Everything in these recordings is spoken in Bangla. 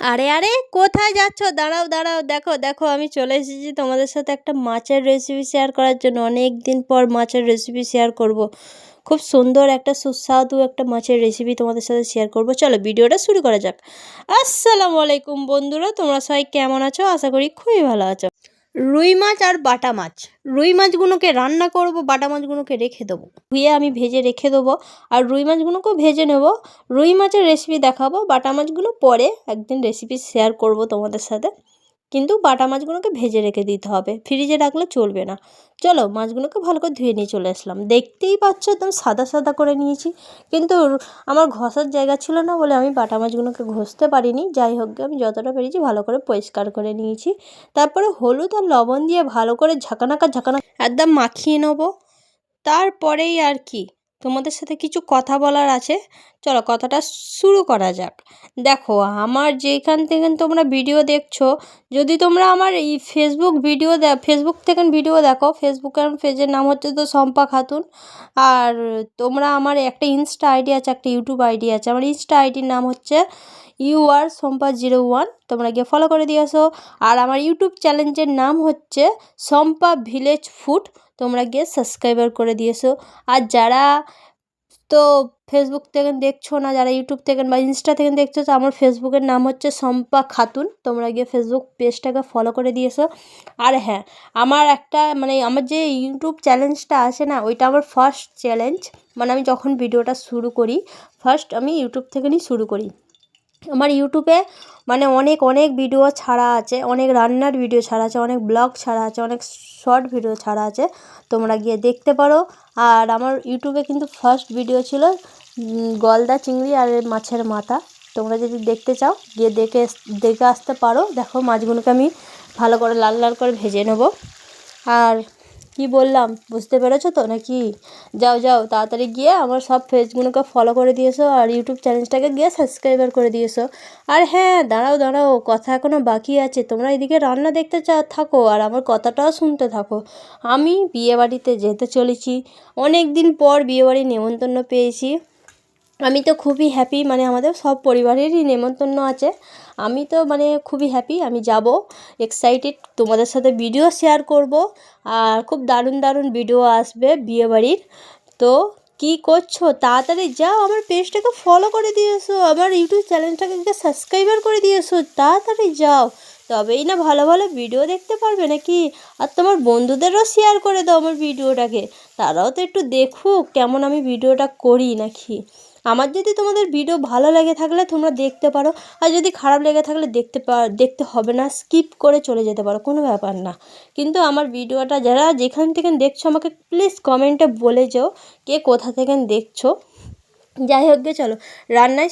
আরে আরে কোথায় যাচ্ছ? দাঁড়াও দাঁড়াও, দেখো দেখো আমি চলে এসেছি তোমাদের সাথে একটা মাছের রেসিপি শেয়ার করার জন্য। অনেক দিন পর মাছের রেসিপি শেয়ার করব। খুব সুন্দর একটা সুস্বাদু একটা মাছের রেসিপি তোমাদের সাথে শেয়ার করব। চলো ভিডিওটা শুরু করা যাক। আসসালামু আলাইকুম বন্ধুরা, তোমরা সবাই কেমন আছো? আশা করি খুবই ভালো আছো। রুই মাছ আর বাটা মাছ, রুই মাছগুলোকে রান্না করব, বাটা মাছগুলোকে রেখে দেবো, ধুয়ে আমি ভেজে রেখে দেবো। আর রুই মাছগুলোকেও ভেজে নেব। রুই মাছের রেসিপি দেখাবো, বাটা মাছগুলো পরে একদিন রেসিপি শেয়ার করব তোমাদের সাথে। কিন্তু বাটা মাছগুলোকে ভেজে রেখে দিতে হবে, ফ্রিজে রাখলে চলবে না। চলো মাছগুলোকে ভালো করে ধুয়ে নিয়ে চলে আসলাম। দেখতেই পাচ্ছ একদম সাদা সাদা করে নিয়েছি, কিন্তু আমার ঘষার জায়গা ছিল না বলে আমি বাটা মাছগুলোকে ঘষতে পারিনি। যাই হোক, আমি যতটা পেরেছি ভালো করে পরিষ্কার করে নিয়েছি। তারপরে হলুদ আর লবণ দিয়ে ভালো করে ঝাঁকানাকা একদম মাখিয়ে নেবো। তারপরেই আর কি তোমাদের সাথে কিছু কথা বলার আছে। চলো কথাটা শুরু করা যাক। দেখো, আমার যেখান থেকে তোমরা ভিডিও দেখছো, যদি তোমরা আমার এই ফেসবুক থেকে ভিডিও দেখো, ফেসবুকের পেজের নাম হচ্ছে তো শম্পা খাতুন। আর তোমরা আমার একটা ইনস্টা আইডি আছে, একটা ইউটিউব আইডি আছে। আমার ইনস্টা আইডির নাম হচ্ছে UR শম্পা01, তোমরা গিয়ে ফলো করে দিয়ে আসো। আর আমার ইউটিউব চ্যানেলের নাম হচ্ছে শম্পা ভিলেজ ফুড, তোমরা গিয়ে সাবস্ক্রাইবার করে দিয়েছো। আর যারা তো ফেসবুক থেকে দেখছো না, যারা ইউটিউব থেকে বা ইনস্টা থেকে দেখছো, তো আমার ফেসবুকের নাম হচ্ছে শম্পা খাতুন, তোমরা গিয়ে ফেসবুক পেজটাকে ফলো করে দিয়েছো। আর হ্যাঁ, আমার একটা আমার যে ইউটিউব চ্যালেঞ্জটা আছে না, ওইটা আমার ফার্স্ট চ্যালেঞ্জ। আমি যখন ভিডিওটা শুরু করি, ফার্স্ট আমি ইউটিউব থেকে শুরু করি। আমার ইউটিউবে অনেক অনেক ভিডিও ছাড়া আছে, অনেক রান্নার ভিডিও ছাড়া আছে, অনেক ব্লগ ছাড়া আছে, অনেক শর্ট ভিডিও ছাড়া আছে, তোমরা গিয়ে দেখতে পারো। আর আমার ইউটিউবে কিন্তু ফার্স্ট ভিডিও ছিল গলদা চিংড়ি আর মাছের মাথা। তোমরা যদি দেখতে চাও গিয়ে দেখে আসতে পারো। দেখো মাছগুলোকে আমি ভালো করে লাল লাল করে ভেজে নেব। আর কি বললাম বুঝতে পেরেছো তো নাকি? যাও যাও তাড়াতাড়ি গিয়ে আমার সব পেজগুলোকে ফলো করে দিয়েছো, আর ইউটিউব চ্যানেলটাকে গিয়ে সাবস্ক্রাইবার করে দিয়েছো। আর হ্যাঁ, দাঁড়াও দাঁড়াও, কথা এখনও বাকি আছে। তোমরা এদিকে রান্না দেখতে থাকো আর আমার কথাটাও শুনতে থাকো। আমি বিয়েবাড়িতে যেতে চলেছি। অনেক দিন পর বিয়েবাড়ির নেমন্তন্ন পেয়েছি। আমি তো খুবই হ্যাপি, আমাদের সব পরিবারেরই নেমন্তন্ন আছে। আমি তো খুবই হ্যাপি, আমি যাব, এক্সাইটেড, তোমাদের সাথে ভিডিও শেয়ার করব। আর খুব দারুণ দারুণ ভিডিও আসবে বিয়েবাড়ির। তো কী করছো? তাড়াতাড়ি যাও, আমার পেজটাকে ফলো করে দিয়েছো, আমার ইউটিউব চ্যানেলটাকে সাবস্ক্রাইবার করে দিয়েছো, তাড়াতাড়ি যাও, তবেই না ভালো ভালো ভিডিও দেখতে পারবে নাকি। আর তোমার বন্ধুদেরও শেয়ার করে দাও আমার ভিডিওটাকে, তারাও তো একটু দেখুক কেমন আমি ভিডিওটা করি নাকি। আমার যদি তোমাদের ভিডিও ভালো লেগে থাকলে তোমরা দেখতে পারো, আর যদি খারাপ লেগে থাকলে দেখতে হবে না, স্কিপ করে চলে যেতে পারো, কোনো ব্যাপার না। কিন্তু আমার ভিডিওটা যারা যেখান থেকে দেখছো আমাকে প্লিজ কমেন্টে বলে যাও কে কোথা থেকে দেখছো। যাই হোক গে, চলো রান্নায়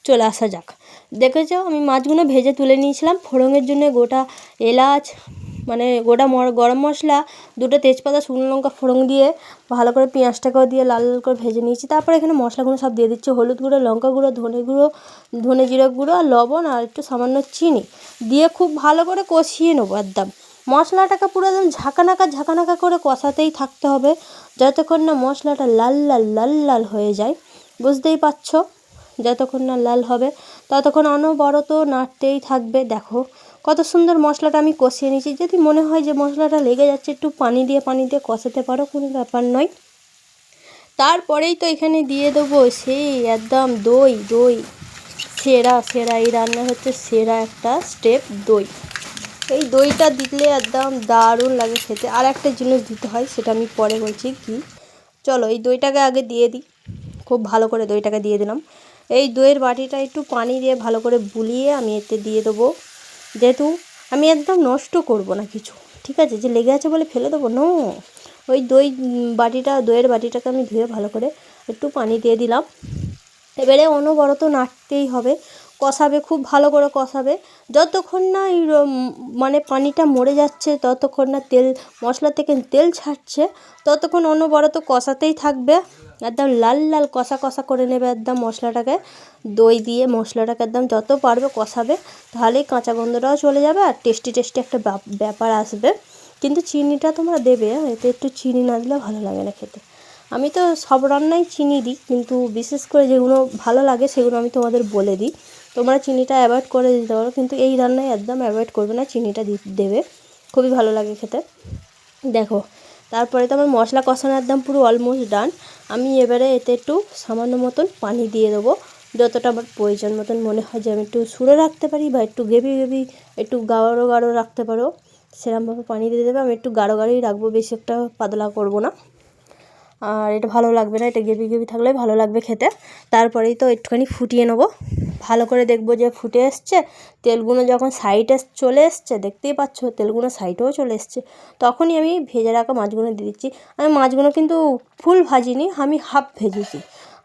চলে আসা যাক। দেখেছো আমি মাছগুলো ভেজে তুলে নিয়েছিলাম। ফোড়নের জন্য গোটা এলাচ, গোটা গরম মশলা, দুটো তেজপাতা, শুকনো লঙ্কা ফোড়ন দিয়ে ভালো করে পেঁয়াজটাকেও দিয়ে লাল লাল করে ভেজে নিয়েছি। তারপরে এখানে মশলাগুলো সব দিয়ে দিচ্ছি, হলুদ গুঁড়ো, লঙ্কা গুঁড়ো, ধনে জিরে গুঁড়ো, আর লবণ, আর একটু সামান্য চিনি দিয়ে খুব ভালো করে কষিয়ে নেবো। একদম মশলাটাকে পুরো একদম ঝাঁকানাকা করে কষাতেই থাকতে হবে, যতক্ষণ না মশলাটা লাল লাল লাল লাল হয়ে যায়। বুঝতেই পারছো, যতক্ষণ না লাল হবে ততক্ষণ অনবরত নাড়তেই থাকবে। দেখো কত সুন্দর মশলাটা আমি কষিয়ে নিয়েছি। যদি মনে হয় যে মশলাটা লেগে যাচ্ছে, একটু পানি দিয়ে কষাতে পারো, কোনো ব্যাপার নয়। তারপরেই তো এখানে দিয়ে দেবো সেই একদম দই। সেরা সেরা এই রান্নার হচ্ছে সেরা একটা স্টেপ দই। এই দইটা দিলে একদম দারুণ লাগে খেতে। আর একটা জিনিস দিতে হয়, সেটা আমি পরে বলছি কি। চলো এই দইটাকে আগে দিয়ে দিই। খুব ভালো করে দইটাকে দিয়ে দিলাম। এই দইয়ের বাটিটা একটু পানি দিয়ে ভালো করে বুলিয়ে আমি এতে দিয়ে দেবো। যেহেতু আমি একদম নষ্ট করব না কিছু, ঠিক আছে, যে লেগে আছে বলে ফেলে দেবো, নো। ওই দইয়ের বাটিটাকে আমি ধুয়ে ভালো করে একটু পানি দিয়ে দিলাম। এবারে অনবরত নাড়তেই হবে, কষাবে, খুব ভালো করে কষাবে, যতক্ষণ না এই পানিটা মরে যাচ্ছে, ততক্ষণ না মশলা থেকে তেল ছাড়ছে, ততক্ষণ অনবরত কষাতেই থাকবে। একদম লাল লাল কষা কষা করে নেবে একদম মশলাটাকে। দই দিয়ে মশলাটাকে একদম যত পারবে কষাবে, তাহলেই কাঁচা গন্ধটাও চলে যাবে আর টেস্টি একটা ব্যাপার আসবে। কিন্তু চিনিটা তোমরা দেবে, এতে একটু চিনি না দিলে ভালো লাগে না খেতে। আমি তো সব রান্নায় চিনি দিই, কিন্তু বিশেষ করে যেগুলো ভালো লাগে সেগুলো আমি তোমাদের বলে দিই। তোমরা চিনিটা অ্যাভয়েড করে দিতে পারো, কিন্তু এই রান্নায় একদম অ্যাভয়েড করবে না, চিনিটা দেবে, খুবই ভালো লাগে খেতে। দেখো তারপরে তো আমার মশলা কষানো একদম পুরো অলমোস্ট ডান। আমি এবারে এতে একটু সামান্য মতন পানি দিয়ে দেবো, যতটা আমার প্রয়োজন মতন মনে হয় যে আমি একটু সুরে রাখতে পারি বা একটু গ্রেভি একটু গাঢ় গাঢ় রাখতে পারো, সেরকমভাবে পানি দিয়ে দেবে। আমি একটু গাঢ় গাঢ়ই রাখবো, বেশি একটা পাতলা করব না, আর এটা ভালো লাগবে না, এটা গ্রেভি থাকলে ভালো লাগবে খেতে। তারপরেই তো একটুখানি ফুটিয়ে নেবো, ভালো করে দেখবো যে ফুটে এসছে, তেলগুলো যখন সাইডে চলে এসছে, দেখতেই পাচ্ছ তেলগুলো সাইডেও চলে এসছে, তখনই আমি ভেজে রাখা মাছগুলো দিয়ে দিচ্ছি। আমি মাছগুলো কিন্তু ফুল ভাজিনি, আমি হাফ ভেজেছি।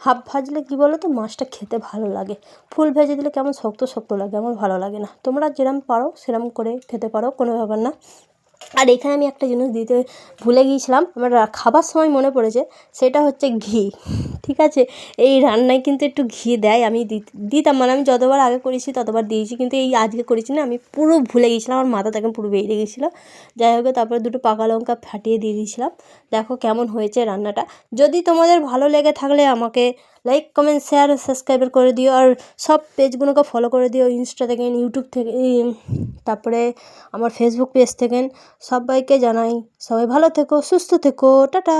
হাফ ভাজলে কী বলো তো, মাছটা খেতে ভালো লাগে। ফুল ভেজে দিলে কেমন শক্ত শক্ত লাগে, আমার ভালো লাগে না। তোমরা যেরকম পারো সেরকম করে খেতে পারো, কোনো ব্যাপার না। আর এখানে আমি একটা জিনিস দিতে ভুলে গিয়েছিলাম, আমার খাবার সময় মনে পড়েছে, সেটা হচ্ছে ঘি। ঠিক আছে, এই রান্নায় কিন্তু একটু ঘি দেয়, আমি দিতাম, মানে আমি যতবার আগে করেছি ততবার দিয়েছি, কিন্তু এই আজকে করেছি না, আমি পুরো ভুলে গিয়েছিলাম, আমার মাথা থেকে পুরো বেরিয়ে গিয়েছিলো। যাই হোক, তারপরে দুটো পাকা লঙ্কা ফাটিয়ে দিয়ে দিয়েছিলাম। দেখো কেমন হয়েছে রান্নাটা। যদি তোমাদের ভালো লেগে থাকলে আমাকে লাইক কমেন্ট শেয়ার সাবস্ক্রাইবার করে দিও, আর সব পেজগুলোকে ফলো করে দিও, ইনস্টা থেকে, ইউটিউব থেকে, তারপরে আমার ফেসবুক পেজ থেকে। সবাইকে জানাই সবাই ভালো থেকো, সুস্থ থেকো, টাটা।